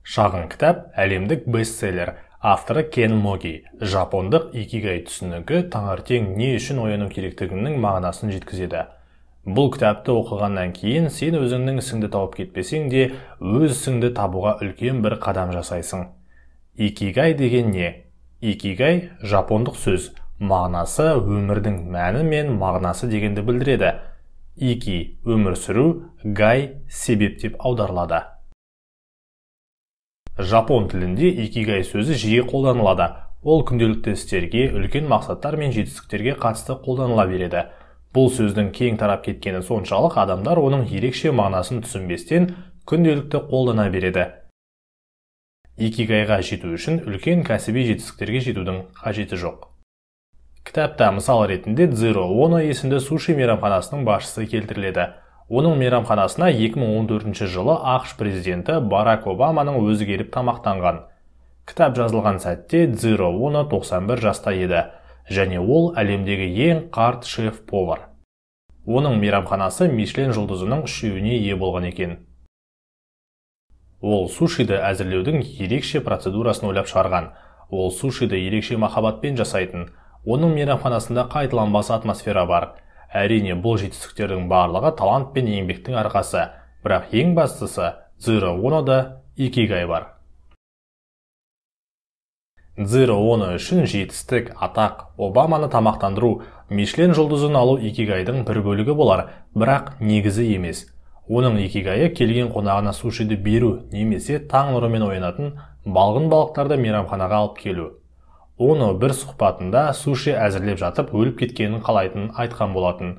Шағын кітап әлемдік бестселлер, авторы Кен Моги. Жапондық икигай түсінігі таңертең не үшін ояну керектігінің мағынасын жеткізеді. Бұл кітапты оқығаннан кейін сен өзіңнің ісіңді тауып кетпесең де, өз ісіңді табуға үлкен бір қадам жасайсың. Икигай деген не? Икигай жапондық сөз, мағынасы өмірдің мәні мен мағынасы дегенді білдіреді. Ики өмір сүру, гай себеп деп аударылады. Жапон тілінде икигай сөзі жиі қолданылады. Ол күнделікті істерге, үлкен мақсаттар мен жетістіктерге қатысты қолданыла береді. Бұл сөздің кең тарап кеткені соншалық адамдар оның ерекше мағынасын түсінбестен күнделікті қолдана береді. Икигайға жету үшін үлкен кәсіби жетістіктерге жетудің қажеті жоқ. Кітапта мысал ретінде Дзиро Оно есімді суши мейрамханасының басшысы келтіріледі. Оның мейрамханасына 2014 жылы ақш президенті Барак Обаманың өзі келіп тамақтанған. Кітап жазылған сәтте Дзиро Оно 91 жаста еді, және ол әлемдегі ең қарт шеф-повар. Оның мейрамханасы Мишлен жұлдызының 3-еуіне ие болған екен. Ол сушиді әзірлеудің ерекше процедурасын ойлап шығарған. Ол сушиді ерекше махаббатпен жасайтын. Оның мейрамханасында қайталанбас атмосфера бар. Әрине, бұл жетістіктердің барлығы талант пен еңбектің арқасы, бірақ ең бастысы Дзиро Онода икигай бар. Дзиро Оно үшін жетістік, атақ, Обаманы тамақтандыру, Мишлен жұлдызын алу икигайдың бір бөлігі болар, бірақ негізі емес. Оның икигайы келген қонағына сушиді беру, немесе таң нұрымен оянатын балғын балықтарды мейрамханаға алып келу. Оны бір сұхбатында суши әзірлеп жатып өліп кеткенін қалайтынын айтқан болатын.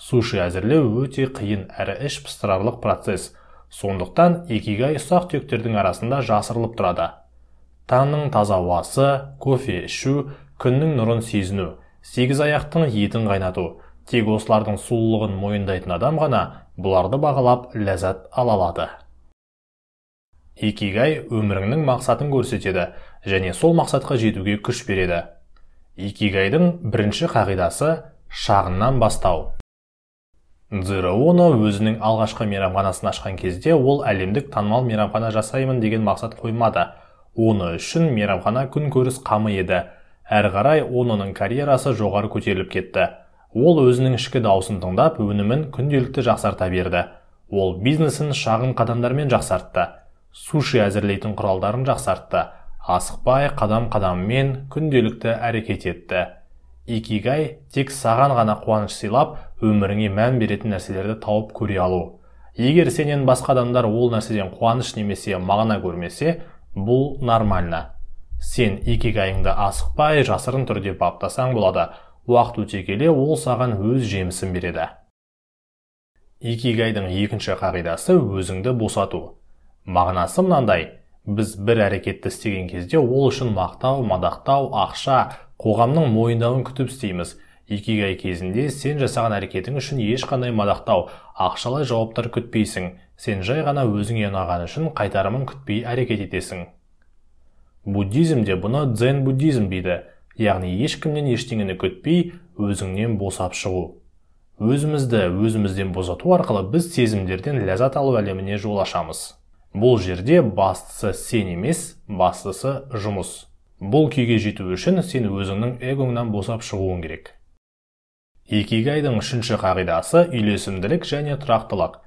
Суши әзірлеу өте қиын әрі іш пыстырарлық процесс. Сондықтан икигай ұсақ-түйектердің арасында жасырылып тұрады. Таңның таза ауасы, кофе ішу, күннің нұрын сезіну, 8 аяқтың етін қайнату. Тек осылардың сұлулығын мойындайтын адам ғана бұларды бағалап ләззат ала алады. Икигай өміріңнің мақсатын көрсетеді, және сол мақсатқа жетуге күш береді. Икигайдың бірінші қағидасы шағыннан бастау. Дзиро Оно өзінің алғашқы мейрамханасын ашқан кезде ол әлемдік танымал мейрамхана жасаймын деген мақсат қоймады. Оны үшін мейрамхана күнкөріс қамы еді. Әрі қарай Ононың карьерасы жоғары көтеріліп кетті. Ол өзінің ішкі дауысын тыңдап, өнімін күнделікті жақсарта берді. Ол бизнесін шағын қадамдармен жақсартты. Суши әзірлейтін құралдарын жақсартты. Асықпай қадам-қадаммен күнделікті әрекет етті. Икигай тек саған ғана қуаныш сыйлап, өміріңе мән беретін нәрселерді тауып көре алу. Егер сенен басқа адамдар ол нәрседен қуаныш немесе мағына көрмесе, бұл нормально. Сен икигайыңды асықпай жасырын түрде баптасаң болады. Уақыт өте келе ол саған өз жемісін береді. Икигайдың екінші қағидасы өзіңді босату. Мағынасы мынандай: біз бір әрекетті істеген кезде ол үшін мақтау, мадақтау, ақша, қоғамның мойындауын күтіп істейміз. Икигай кезінде сен жасаған әрекетің үшін ешқандай мадақтау, ақшалай жауаптар күтпейсің. Сен жай ғана өзіңе ұнаған үшін қайтарымын күтпей әрекет етесің. Буддизмде бұны дзен буддизм дейді, яғни ешкімнен ештеңені күтпей, өзіңнен босап шығу. Өзімізден босату арқылы біз сезімдерден ләззат алу әлеміне жол ашамыз. Бұл жерде бастысы сен емес, бастысы жұмыс. Бұл күйге жету үшін сен өзіңнің эгоңнан босап шығуың керек. Икигайдың үшінші қағидасы үйлесімділік және тұрақтылық.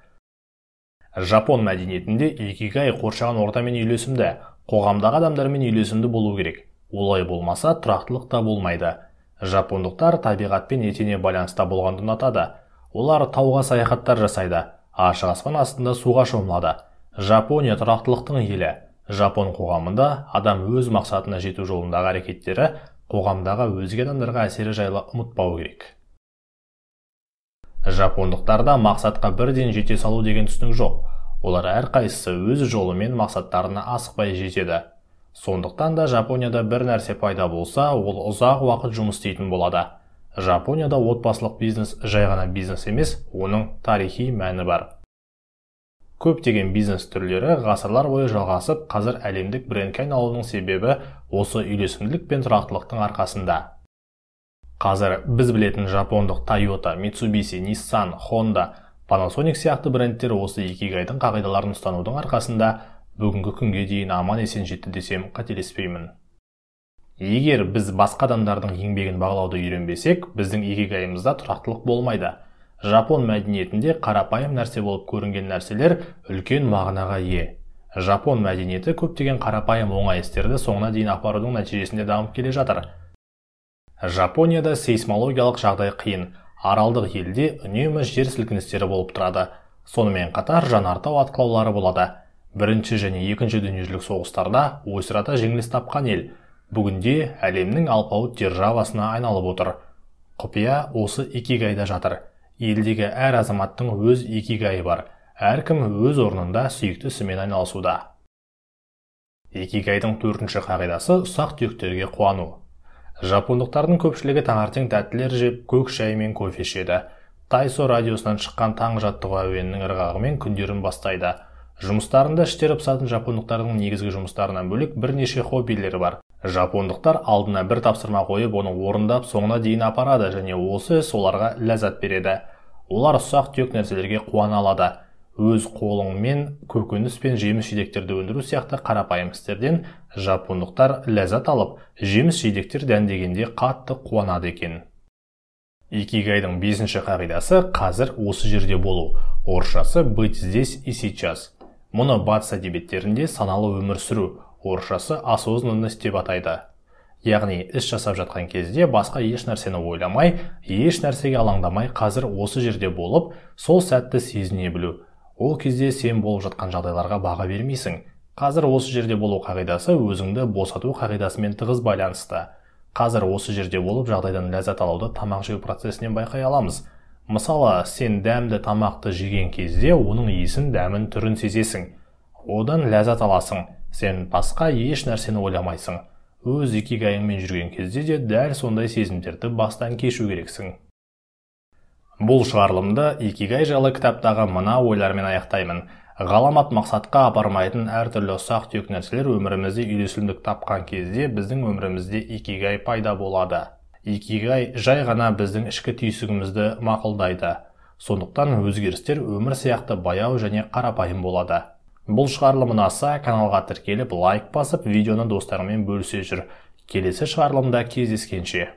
Жапон мәдениетінде икигай қоршаған ортамен үйлесімді, қоғамдағы адамдармен үйлесімді болу керек. Олай болмаса тұрақтылық та болмайды. Жапондықтар табиғатпен етене байланыста болғанды ұнатады. Олар тауға саяхаттар жасайды, ашық аспан астында суға шомылады. Жапония тұрақтылықтың елі. Жапон қоғамында адам өз мақсатына жету жолындағы әрекеттері қоғамдағы өзге адамдарға әсері жайлы ұмытпау керек. Жапондықтарда мақсатқа бірден жете салу деген түсінік жоқ. Олар әрқайсысы өз жолы мен мақсаттарына асықпай жетеді. Сондықтан да Жапонияда бір нәрсе пайда болса, ол ұзақ уақыт жұмыс істейтін болады. Жапонияда отбасылық бизнес жай ғана бизнес емес, оның тарихи мәні бар. Көптеген бизнес түрлері ғасырлар бойы жалғасып, қазір әлемдік брендке айналуының себебі осы үйлесімділік пен тұрақтылықтың арқасында. Қазір біз білетін жапондық Toyota, Mitsubishi, Nissan, Honda, Panasonic сияқты брендтер осы икигайдың қағидаларын ұстанудың арқасында бүгінгі күнге дейін аман-есен жетті десем қателеспеймін. Егер біз басқа адамдардың еңбегін бағалауды үйренбесек, біздің икигайымызда тұрақтылық болмайды. Жапон мәдениетінде қарапайым нәрсе болып көрінген нәрселер үлкен мағынаға ие. Жапон мәдениеті көптеген қарапайым оңай істерді соңына дейін апарудың нәтижесінде дамып келе жатыр. Жапонияда сейсмологиялық жағдай қиын. Аралдық елде үнемі жер сілкіністері болып тұрады. Сонымен қатар жанартау атқылаулары болады. Бірінші және екінші дүниежүзілік соғыстарда ойсырата жеңіліс тапқан ел. Бүгінде әлемнің алпауыт державасына айналып отыр. Құпия осы икигайда жатыр. Елдегі әр азаматтың өз икигайы бар. Әркім өз орнында сүйікті ісімен айналысуда. Икигайдың 4-ші қағидасы ұсақ түйектерге қуану. Жапондықтардың көпшілігі таңертең тәттілер жеп, көк шай мен кофе ішеді. Тайсо радиосынан шыққан таң жаттығу әуенінің ырғағымен күндерін бастайды. Жұмыстарында іштері пысатын жапондықтардың негізгі жұмыстарынан бөлек бірнеше хоббилері бар. Жапондықтар алдына бір тапсырма қойып, оны орындап, соңына дейін апарады және осы іс оларға ләззат береді. Олар ұсақ түйек нәрселерге қуана алады. Өз қолыңмен көкөніс пен жеміс-жидектерді өндіру сияқты қарапайым істерден жапондықтар ләззат алып, жеміс-жидектер дәндегенде қатты қуанады екен. Икигайдың 5-ші қағидасы қазір осы жерде болу. Орысшасы быть здесь и сейчас. Мұны батыс әдебиеттерінде саналы өмір сүру, орысшасы осознанность деп атайды. Яғни іс жасап жатқан кезде басқа еш нәрсені ойламай, еш нәрсеге алаңдамай қазір осы жерде болып, сол сәтті сезіне білу. Ол кезде сен болып жатқан жағдайларға баға бермейсің. Қазір осы жерде болу қағидасы өзіңді босату қағидасымен тығыз байланысты. Қазір осы жерде болып жағдайдан ләззат алуды тамақ жеу процесінен байқай аламыз. Мысалы, сен дәмді тамақты жеген кезде оның иісін, дәмін, түрін сезесің. Одан ләззат аласың. Сен басқа еш нәрсені ойламайсың. Өз икигайыңмен жүрген кезде де дәл сондай сезімдерді бастан кешу керексің. Бұл шығарылымды икигай жайлы кітаптағы мына ойлармен аяқтаймын. Ғаламат мақсатқа апармайтын әртүрлі ұсақ түйек нәрселер өмірімізде үйлесімдік тапқан кезде біздің өмірімізде икигай пайда болады. Икигай жай ғана біздің ішкі түйсігімізді мақұлдайды. Сондықтан өзгерістер өмір сияқты баяу және қарапайым болады. Бұл шығарылым ұнаса, каналға тіркеліп, лайк басып, видеоны достарыңмен бөлісе жүр. Келесі шығарылымда кездескенше.